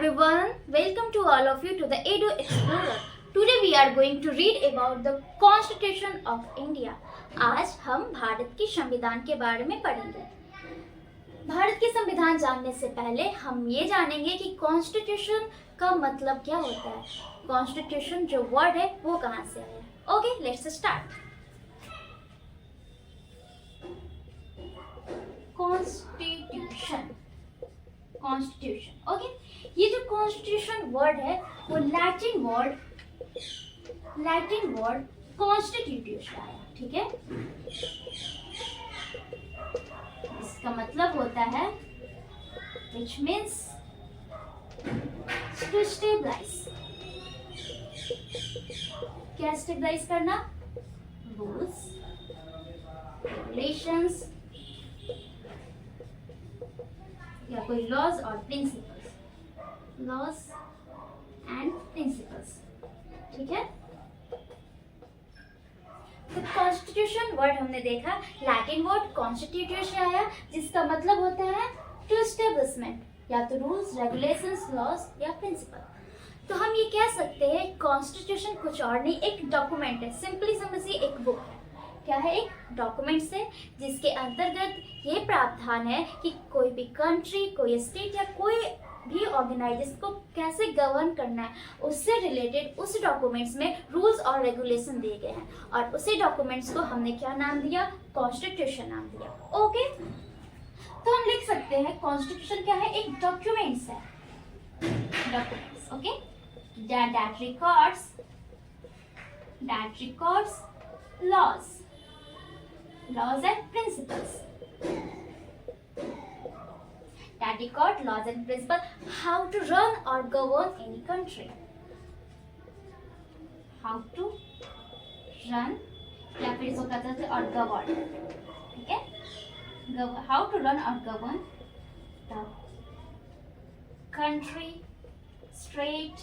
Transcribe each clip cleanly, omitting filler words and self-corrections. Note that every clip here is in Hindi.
everyone, welcome to all of you to the Edu Explorer. Today we are going to read about the Constitution of India. आज हम भारत के संविधान के बारे में पढ़ेंगे। भारत के संविधान जानने से पहले हम ये जानेंगे कि कॉन्स्टिट्यूशन का मतलब क्या होता है। कॉन्स्टिट्यूशन जो वर्ड है वो कहाँ से आया है। Okay, let's start. Constitution, okay, ये जो कॉन्स्टिट्यूशन वर्ड है वो लैटिन वर्ड कॉन्स्टिट्यूटिव से आया, ठीक है। इसका मतलब होता है which means to stabilize। क्या स्टेबलाइज करना? रूल्स, रेगुलेशंस या कोई लॉज और प्रिंसिपल्स, लॉज एंड प्रिंसिपल्स, ठीक है। तो कॉन्स्टिट्यूशन वर्ड हमने देखा, लैटिन वर्ड कॉन्स्टिट्यूटिव से आया, जिसका मतलब होता है टू एस्टेब्लिशमेंट, या तो रूल्स, रेगुलेशंस, लॉज या प्रिंसिपल। तो हम ये कह सकते हैं कॉन्स्टिट्यूशन कुछ और नहीं, एक डॉक्यूमेंट है। सिंपली समझिए एक बुक है। क्या है? एक डॉक्यूमेंट्स है जिसके अंतर्गत ये प्रावधान है कि कोई भी कंट्री, कोई स्टेट या कोई भी ऑर्गेनाइजेशन को कैसे गवर्न करना है, उससे रिलेटेड उस डॉक्यूमेंट्स में रूल्स और रेगुलेशन दिए गए हैं, और उसी डॉक्यूमेंट्स को हमने क्या नाम दिया? कॉन्स्टिट्यूशन नाम दिया। ओके, तो हम लिख सकते हैं कॉन्स्टिट्यूशन क्या है? एक डॉक्यूमेंट्स है, documents, okay, that records laws and principles, that record laws and principles how to run or govern any country, how to run या फिर इसको कहते हैं और govern, ठीक है। how to run or govern the country, state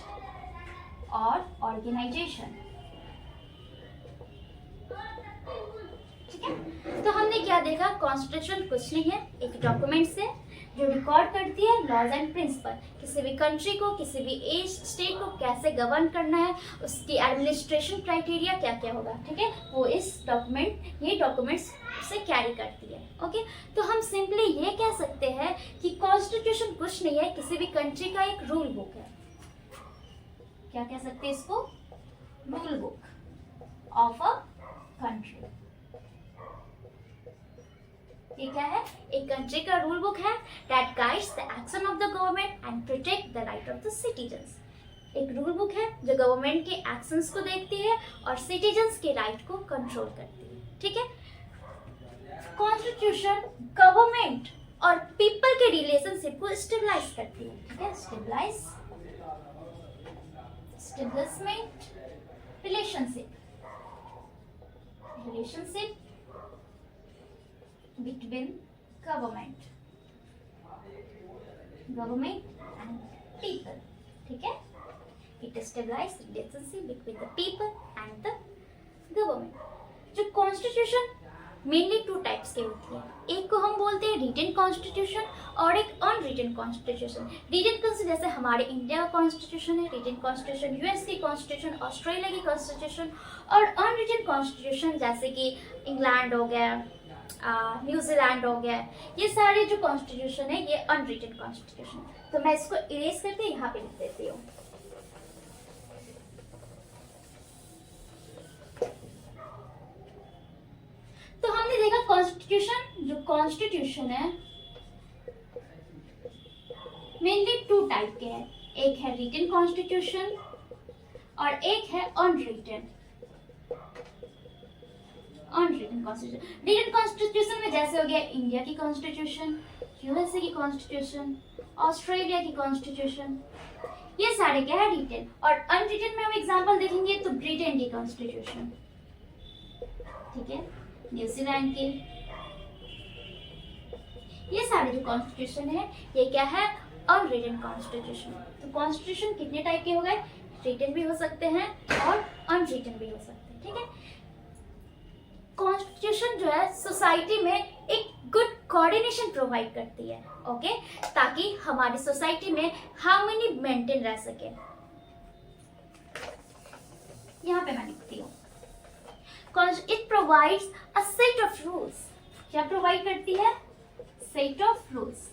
और organization, ठीक है। तो हमने क्या देखा? कॉन्स्टिट्यूशन कुछ नहीं है, एक डॉक्यूमेंट से जो रिकॉर्ड करती है लॉज एंड प्रिंसिपल, किसी भी कंट्री को, किसी भी स्टेट को कैसे गवर्न करना है, उसकी एडमिनिस्ट्रेशन क्राइटेरिया क्या क्या होगा, ठीक है, वो ये डॉक्यूमेंट्स से कैरी करती है। ओके, तो हम सिंपली ये कह सकते हैं कि कॉन्स्टिट्यूशन कुछ नहीं है, किसी भी कंट्री का एक रूल बुक है। क्या कह सकते हैं इसको? Rule book of a country. ये क्या है? एक कंट्री का रूल बुक है that guides the action of the government and protect the right of the citizens। एक रूल बुक है जो गवर्नमेंट के एक्शंस को देखती है और सिटीजन्स के राइट को कंट्रोल करती है, ठीक है। कॉन्स्टिट्यूशन गवर्नमेंट और पीपल के रिलेशनशिप को स्टेबलाइज करती है, ठीक है। Establishment, relationship between government and people, ठीक है। It establishes relationship between the people and the government। जो कॉन्स्टिट्यूशन मेनली टू टाइप्स के होती है, एक को हम बोलते हैं रिटन कॉन्स्टिट्यूशन और एक अनरिटन कॉन्स्टिट्यूशन। रिटन कॉन्स्टिट्यूशन जैसे हमारे इंडिया का कॉन्स्टिट्यूशन है, रिटन कॉन्स्टिट्यूशन यूएस की कॉन्स्टिट्यूशन, ऑस्ट्रेलिया की कॉन्स्टिट्यूशन, और अनरिटन कॉन्स्टिट्यूशन जैसे कि इंग्लैंड हो गया, न्यूजीलैंड हो गया, ये सारे जो कॉन्स्टिट्यूशन है ये अनरिटन कॉन्स्टिट्यूशन। तो मैं इसको इरेज करके यहाँ पे लिख देती हूँ। तो हमने देखा कॉन्स्टिट्यूशन है मेनली टू टाइप के हैं, एक है रिटन कॉन्स्टिट्यूशन और एक है अनरिटन कॉन्स्टिट्यूशन। रिटन कॉन्स्टिट्यूशन में जैसे हो गया इंडिया की कॉन्स्टिट्यूशन, यूएसए की कॉन्स्टिट्यूशन, ऑस्ट्रेलिया की कॉन्स्टिट्यूशन, ये सारे क्या है? रिटन। और अनरिटन में हम एग्जांपल देखेंगे तो ब्रिटेन की कॉन्स्टिट्यूशन, ठीक है, न्यूजीलैंड की, ये सारे जो कॉन्स्टिट्यूशन है ये क्या है? Unwritten constitution. तो कॉन्स्टिट्यूशन कितने टाइप के हो गए? रिटन भी हो सकते हैं और अनरिटन भी हो सकते हैं, ठीक है। कॉन्स्टिट्यूशन जो है सोसाइटी में एक गुड कोऑर्डिनेशन प्रोवाइड करती है, ओके, ताकि हमारी सोसाइटी में हार्मनी मेंटेन रह सके। यहाँ पे मैं लिखती हूँ, it provides a set of rules. क्या प्रोवाइड करती है? सेट ऑफ रूल्स,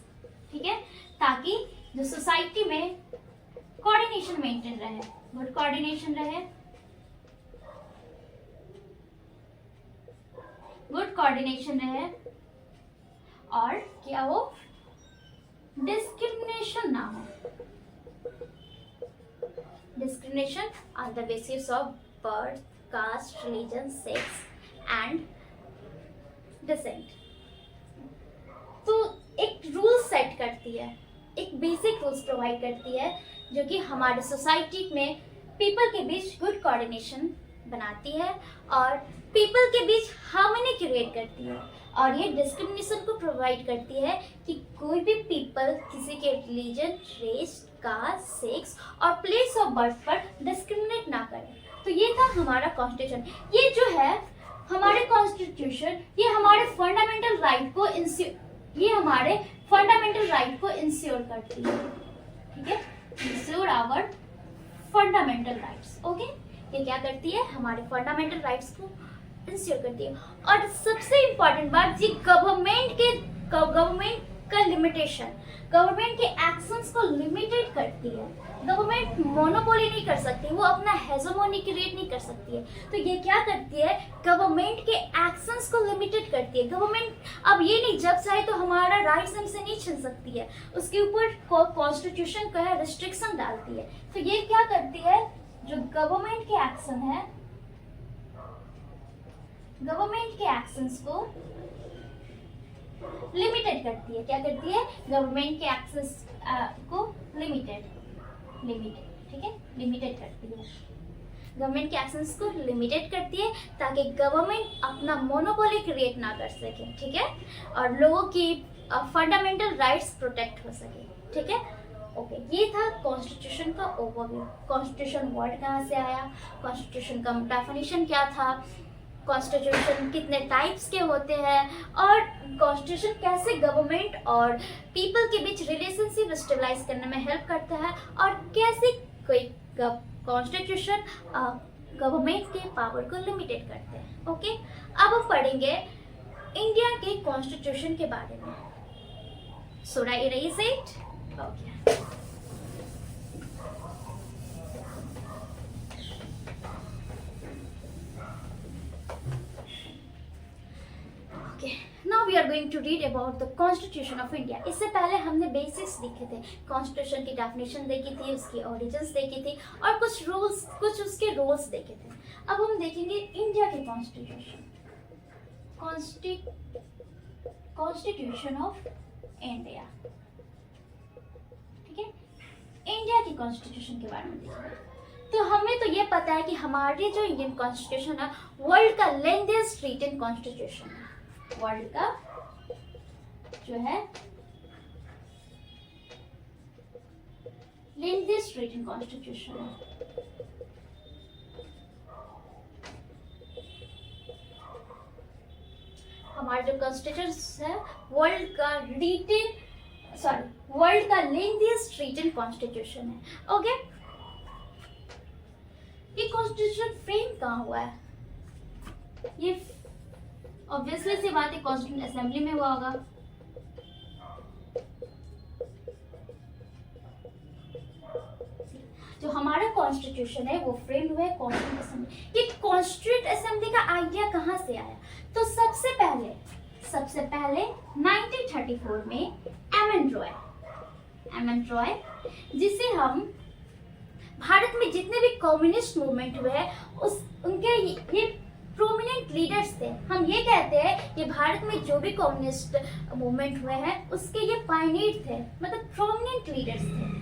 ठीक है, ताकि जो सोसाइटी में कोऑर्डिनेशन मेंटेन रहे, गुड कोऑर्डिनेशन रहे, गुड कोऑर्डिनेशन रहे, और क्या हो, डिस्क्रिमिनेशन ना हो। Discrimination on the basis of birth, caste, religion, sex and descent. तो एक रूल सेट करती है, एक बेसिक रूल्स प्रोवाइड करती है, जो कि हमारे सोसाइटी में पीपल के बीच गुड कोऑर्डिनेशन बनाती है और पीपल के बीच हार्मनी क्रिएट करती है। और ये डिस्क्रिमिनेशन को प्रोवाइड करती है कि कोई भी पीपल किसी के रिलीजन, रेस, कास्ट, सेक्स और प्लेस ऑफ बर्थ पर डिस्क्रिमिनेट ना करे। तो ये था हमारा कॉन्स्टिट्यूशन। ये जो है हमारे कॉन्स्टिट्यूशन, ये हमारे फंडामेंटल राइट को इंश्योर करती है, ठीक है, ensure our fundamental rights, okay. ये क्या करती है? हमारे फंडामेंटल राइट्स को इंश्योर करती है। और सबसे इंपॉर्टेंट बात, ये गवर्नमेंट का लिमिटेशन, गवर्नमेंट के एक्शंस को लिमिटेड करती है। गवर्नमेंट मोनोपोली नहीं कर सकती, वो अपना हेजोमोनी क्रिएट नहीं कर सकती है। तो ये क्या करती है? गवर्नमेंट के एक्शंस को लिमिटेड करती है। गवर्नमेंट अब ये नहीं जब चाहे तो हमारा राइट्स हमसे नहीं छीन सकती है, उसके ऊपर कॉन्स्टिट्यूशन का है रिस्ट्रिक्शन डालती है। तो ये क्या करती है? जो गवर्नमेंट के एक्शन है, गवर्नमेंट के एक्शंस को लिमिटेड करती है। क्या करती है? गवर्नमेंट के एक्शंस को लिमिटेड, ठीक है, लिमिटेड करती है। गवर्नमेंट के एक्शंस को लिमिटेड करती है ताकि गवर्नमेंट अपना मोनोपोली क्रिएट ना कर सके, ठीक है, और लोगों की फंडामेंटल राइट्स प्रोटेक्ट हो सके, ठीक है। ओके, ये था कॉन्स्टिट्यूशन का ओवरव्यू। कॉन्स्टिट्यूशन वर्ड कहाँ से आया, कॉन्स्टिट्यूशन का डेफिनेशन क्या था, कॉन्स्टिट्यूशन कितने टाइप्स के होते हैं, और कॉन्स्टिट्यूशन कैसे गवर्नमेंट और पीपल के बीच रिलेशनशिप स्टेबलाइज करने में हेल्प करता है, और कैसे कोई कॉन्स्टिट्यूशन गवर्नमेंट के पावर को लिमिटेड करते हैं। ओके, अब हम पढ़ेंगे इंडिया के कॉन्स्टिट्यूशन के बारे में। Should I erase it? Okay. Now we are going to read about the Constitution of India. इससे पहले हमने बेसिक्स देखे थे, कॉन्स्टिट्यूशन की डेफिनेशन देखी थी, उसकी ओरिजिन्स देखी थी, और कुछ उसके रूल्स देखे थे। अब हम देखेंगे इंडिया के कॉन्स्टिट्यूशन, कॉन्स्टिट्यूशन ऑफ इंडिया, ठीक है। इंडिया की कॉन्स्टिट्यूशन के बारे में देखेंगे। तो हमें तो ये पता है कि हमारे जो इंडियन कॉन्स्टिट्यूशन है वर्ल्ड का लेंथेस्ट रिटन कॉन्स्टिट्यूशन है, वर्ल्ड का जो है लेंथेस्ट रिटन कॉन्स्टिट्यूशन है। हमारा जो कॉन्स्टिट्यूशन है वर्ल्ड का लेंथेस्ट रिटन कॉन्स्टिट्यूशन है। ओके, ये कॉन्स्टिट्यूशन फ्रेम कहाँ हुआ है? ये ऑब्वियसली सी बात है, कॉन्स्टिट्यूशन असेंबली में हुआ होगा। जो हमारा कॉन्स्टिट्यूशन है वो फ्रेम हुआ है कॉन्स्टिट्यूंट असेंबली। ये कॉन्स्टिट्यूंट असेंबली का आइडिया कहाँ से आया? तो सबसे पहले 1934 में एम एन रॉय, जिसे हम भारत में जितने भी कम्युनिस्ट मूवमेंट हुए हैं उनके ये प्रोमिनेंट लीडर्स थे। हम ये कहते हैं कि भारत में जो भी कम्युनिस्ट मूवमेंट हुए हैं उसके ये पायनियर थे, मतलब प्रोमिनेंट लीडर्स थे।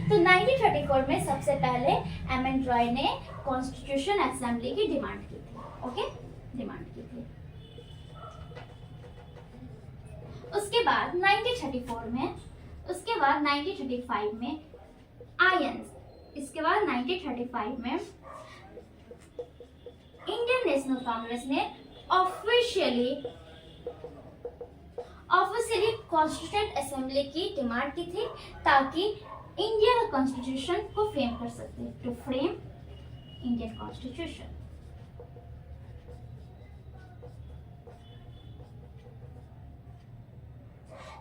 तो 1934 में सबसे पहले एम एन रॉय ने कॉन्स्टिट्यूशन असेंबली की डिमांड की थी। ओके, डिमांड की थी। उसके बाद 1935 में आयंस, इसके बाद 1935 में इंडियन नेशनल कांग्रेस ने ऑफिशियली ऑफिशियली कॉन्स्टिट्यूएंट असेंबली की डिमांड की थी ताकि इंडिया का कॉन्स्टिट्यूशन को फ्रेम कर सकते, टू फ्रेम इंडियन कॉन्स्टिट्यूशन।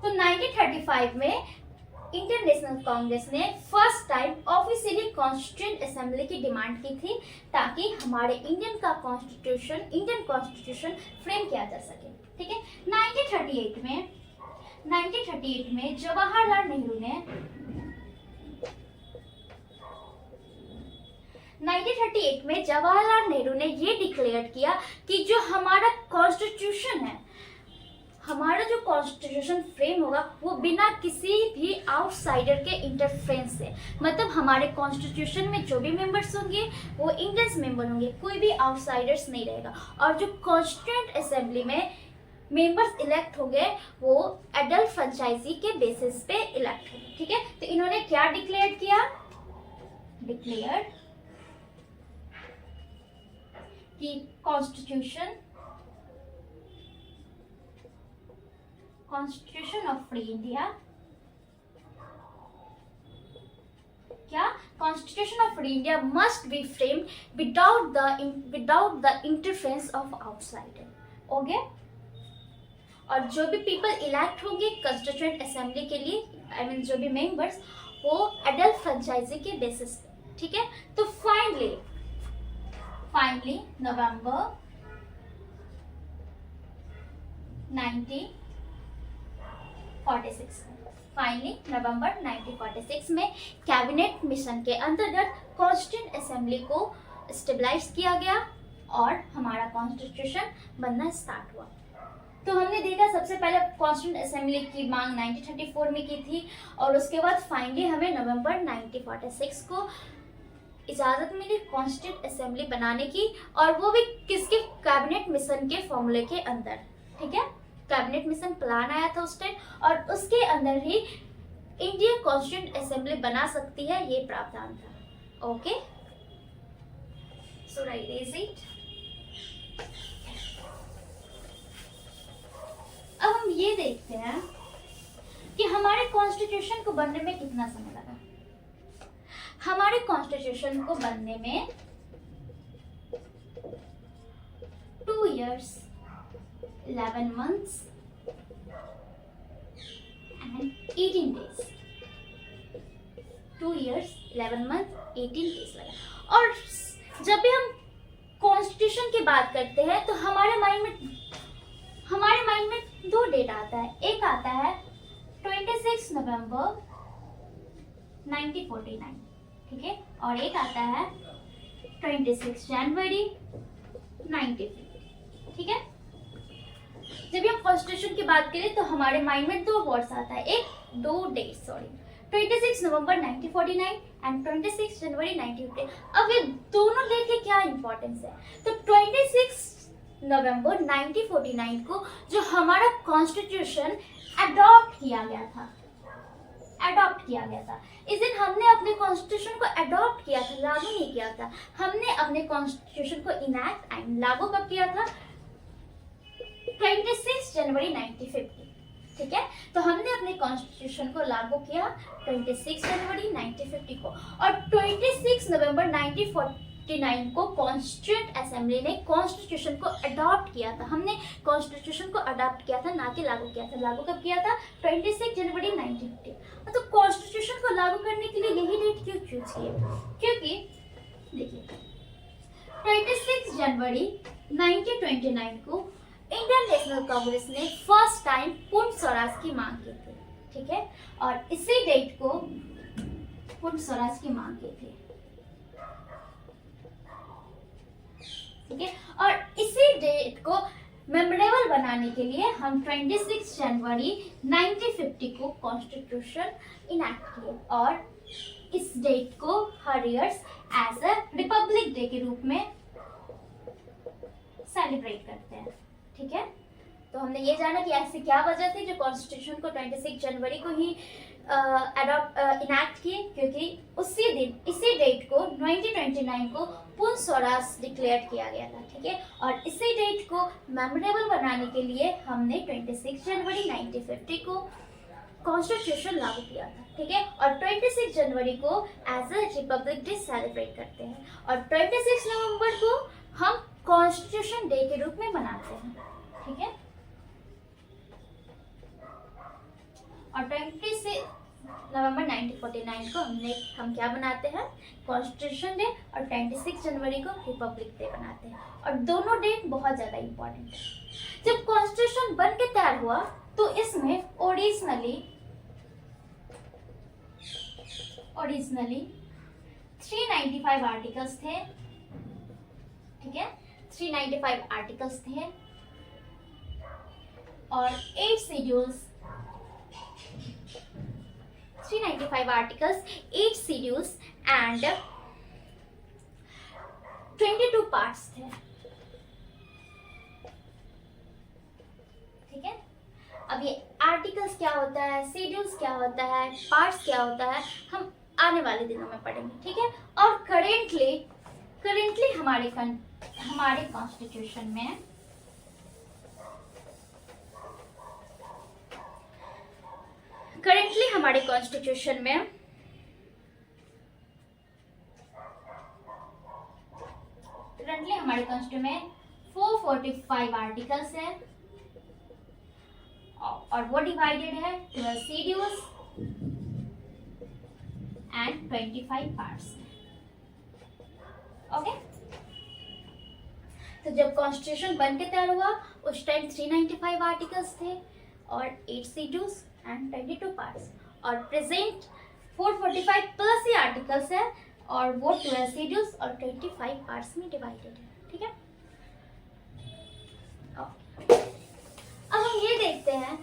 तो 1935 में इंडियन नेशनल कांग्रेस ने first time officially constituent assembly की डिमांड की थी ताकि हमारे इंडियन कॉन्स्टिट्यूशन फ्रेम किया जा सके। ठीक है, 1938 में जवाहरलाल नेहरू ने 1938 में जवाहरलाल नेहरू ने ये डिक्लेयर किया कि जो हमारा कॉन्स्टिट्यूशन है, हमारा जो कॉन्स्टिट्यूशन फ्रेम होगा वो बिना किसी भी आउटसाइडर के इंटरफेरेंस से, मतलब हमारे कॉन्स्टिट्यूशन में जो भी मेंबर्स होंगे वो इंडियंस मेंबर होंगे, कोई भी आउटसाइडर्स नहीं रहेगा। और जो कॉन्स्टिट्यूएंट असेंबली में मेंबर्स इलेक्ट होंगे वो एडल्ट फ्रेंचाइजी के बेसिस पे इलेक्ट होंगे। ठीक है, तो इन्होंने क्या डिक्लेयर किया? डिक्लेयर कि कॉन्स्टिट्यूशन ऑफ फ्री इंडिया, क्या constitution of free India must be framed without the interference of outsider. Okay, और जो भी पीपल इलेक्ट होंगे कंस्टिट्यूएंट असेंबली के लिए, आई मीन जो भी मेंबर्स, वो एडल्ट फ्रेंचाइजी के बेसिस पे। ठीक है, तो फाइनली नवंबर 1946 में कैबिनेट मिशन के अंतर्गत कॉन्स्टिट्यूएंट असेंबली को स्टेबलाइज किया गया और हमारा कॉन्स्टिट्यूशन बनना स्टार्ट हुआ। तो हमने देखा सबसे पहले कॉन्स्टिट्यूएंट असेंबली की मांग 1934 में की थी और उसके बाद फाइनली हमें नवंबर 1946 को इजाज़त मिली कॉन्स्टिट्यूएंट असेंबली बनाने की, और वो भी किसके? कैबिनेट मिशन के फॉर्मूले के अंदर। ठीक है, कैबिनेट मिशन प्लान आया था उस टाइम और उसके अंदर ही इंडियन कॉन्स्टिट्यूएंट असेंबली बना सकती है, ये प्रावधान था। Okay, so right is it. अब हम ये देखते हैं कि हमारे कॉन्स्टिट्यूशन को बनने में कितना समय लगा। हमारे कॉन्स्टिट्यूशन को बनने में 2 years 11 months and 18 days। 2 years 11 months 18 days लगा। और जब भी हम कॉन्स्टिट्यूशन की बात करते हैं तो हमारे माइंड में 2 डेट आता है। एक आता है 26 नवंबर 1949, ठीक है, और एक आता है 26 जनवरी 1950। ठीक है, जब हम कॉन्स्टिट्यूशन की बात करें तो हमारे माइंड में 2 वर्ड्स आता है, 26 नवंबर 1949 एंड 26 जनवरी 1950। अब ये दोनों डेट के क्या इंपॉर्टेंस है? तो 26 नवंबर 1949 को जो हमारा कॉन्स्टिट्यूशन अडॉप्ट किया गया था, इस दिन हमने अपने कॉन्स्टिट्यूशन को अडॉप्ट किया था, लागू नहीं किया था। हमने अपने कॉन्स्टिट्यूशन को इनैक्ट एंड लागू कब किया था? 26 जनवरी 1950। ठीक है, तो हमने अपने कॉन्स्टिट्यूशन को लागू किया 26 जनवरी 1950 को, और 26 नवंबर 1949 को कॉन्स्टिट्यूएंट असेंबली ने कॉन्स्टिट्यूशन को अडॉप्ट किया था। हमने कॉन्स्टिट्यूशन को अडॉप्ट किया था, ना कि लागू किया था। लागू कब किया था? 26 जनवरी 1950। तो कॉन्स्टिट्यूशन को लागू करने के लिए यही डेट क्यों चूज किए? क्योंकि देखिए 26 जनवरी 1929 को इंडियन नेशनल कांग्रेस ने फर्स्ट टाइम पूर्ण स्वराज की मांग की थी। ठीक है, और इसी डेट को पूर्ण स्वराज की मांग की थी। ठीक है, और इसी डेट को मेमोरेबल बनाने के लिए हम 26 जनवरी 1950 को कॉन्स्टिट्यूशन इनैक्ट किए और इस डेट को हर years as a republic day के रूप में सेलिब्रेट करते हैं। ठीक है, तो हमने ये जाना कि ऐसी क्या वजह थी जो कॉन्स्टिट्यूशन को 26 जनवरी को ही इनैक्ट किए, क्योंकि उसी दिन इसी डेट को 1929 को पूर्ण स्वराज डिक्लेयर किया गया था, ठीक है। और इसी डेट को मेमोरेबल बनाने के लिए हमने 26 जनवरी 1950 को कॉन्स्टिट्यूशन लागू किया था, ठीक है। और 26 जनवरी को as a republic day celebrate करते हैं, और 26 नवंबर को हम कॉन्स्टिट्यूशन डे के रूप में मनाते हैं, ठीक है। और 26 नवंबर 1949 को हम क्या बनाते हैं, कॉन्स्टिट्यूशन डे, और 26 जनवरी को रिपब्लिक डे बनाते हैं। और दोनों डेट बहुत ज़्यादा इम्पोर्टेंट है। जब कॉन्स्टिट्यूशन बन के तैयार हुआ तो इसमें ओरिजिनली 395 आर्टिकल्स थे, ठीक है। 395 आर्टिकल्स थे और 8 schedules, 395 articles, 8 schedules and 22 parts थे, ठीक है। अब ये आर्टिकल्स क्या होता है, शेड्यूल्स क्या होता है, पार्ट्स क्या होता है, हम आने वाले दिनों में पढ़ेंगे, ठीक है। और करेंटली हमारे कॉन्स्टिट्यूशन में हमारे कॉन्स्टिट्यूशन में 445 आर्टिकल्स हैं और वो डिवाइडेड है 12 शेड्यूल्स एंड 25 पार्ट्स में, ओके। तो जब कॉन्स्टिट्यूशन बन के तैयार हुआ उस टाइम 395 आर्टिकल्स थे और 8 शेड्यूल्स एंड 22 पार्ट्स, और प्रेजेंट 445 प्लस ही आर्टिकल्स है और वो 12 शेड्यूल्स और 25 पार्ट्स में डिवाइडेड है, ठीक है। अब हम ये देखते हैं,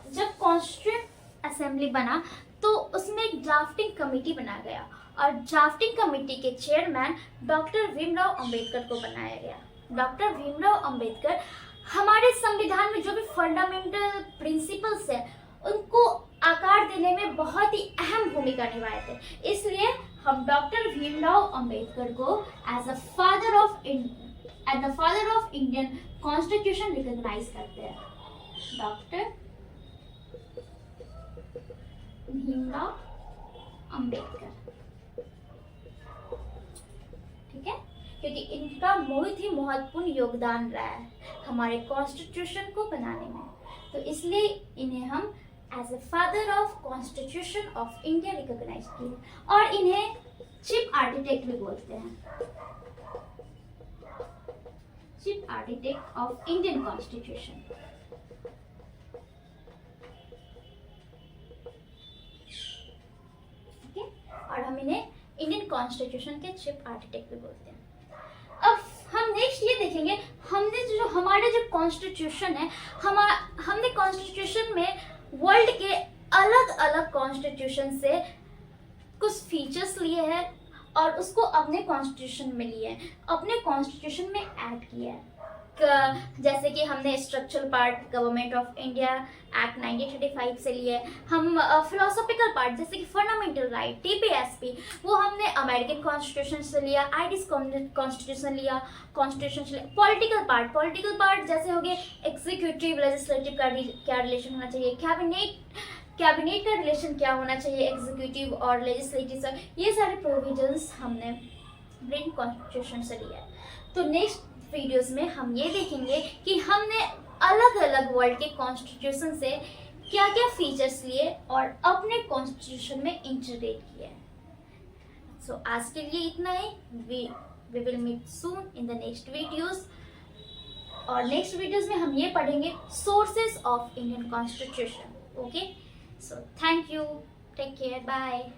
जब कॉन्स्टिट्यूएंट असेंबली बना तो उसमें एक ड्राफ्टिंग कमेटी बना गया और ड्राफ्टिंग कमेटी के चेयरमैन डॉक्टर भीमराव अंबेडकर को बनाया गया। डॉक्टर भीमराव अंबेडकर हमारे संविधान में जो भी फंडामेंटल प्रिंसिपल्स है उनको आकार देने में बहुत ही अहम भूमिका निभाए थे, इसलिए हम डॉक्टर भीमराव अंबेडकर को as the father of Indian constitution recognise करते हैं। डॉक्टर भीमराव अंबेडकर, ठीक है, क्योंकि इनका बहुत ही महत्वपूर्ण योगदान रहा है हमारे कॉन्स्टिट्यूशन को बनाने में, तो इसलिए इन्हें हम as a father of constitution of India recognise किए और इन्हें चीफ आर्किटेक्ट भी बोलते हैं, chief architect of Indian constitution, ठीक है। और हम इन्हें इंडियन कॉन्स्टिट्यूशन के चीफ आर्किटेक्ट भी बोलते हैं। अब हम नेक्स्ट ये देखेंगे, हमारे जो कॉन्स्टिट्यूशन है, हमने कॉन्स्टिट्यूशन में वर्ल्ड के अलग अलग कॉन्स्टिट्यूशन से कुछ फीचर्स लिए हैं और उसको अपने कॉन्स्टिट्यूशन में लिए हैं, अपने कॉन्स्टिट्यूशन में ऐड किया है। जैसे कि हमने structural part government of India act 1935 से लिए, हम फिलोसॉफिकल पार्ट जैसे कि फंडामेंटल राइट टीपीएसपी वो हमने अमेरिकन कॉन्स्टिट्यूशन से लिया, आइरिश कॉन्स्टिट्यूशन लिया, पॉलिटिकल पार्ट जैसे हो गए एग्जीक्यूटिव लेजिस्लेटिव का क्या रिलेशन होना चाहिए, कैबिनेट का रिलेशन क्या होना चाहिए एग्जीक्यूटिव और लेजिस्लेटिव से, ये सारे प्रोविजंस हमने ब्रिटेन कॉन्स्टिट्यूशन से लिया है। तो नेक्स्ट वीडियोस में हम ये देखेंगे कि हमने अलग अलग वर्ल्ड के कॉन्स्टिट्यूशन से क्या क्या फीचर्स लिए और अपने कॉन्स्टिट्यूशन में इंटीग्रेट किया है। सो आज के लिए इतना ही, we will meet soon in the next videos, और नेक्स्ट वीडियोस में हम ये पढ़ेंगे sources of Indian constitution. Okay, so thank you, take care, bye.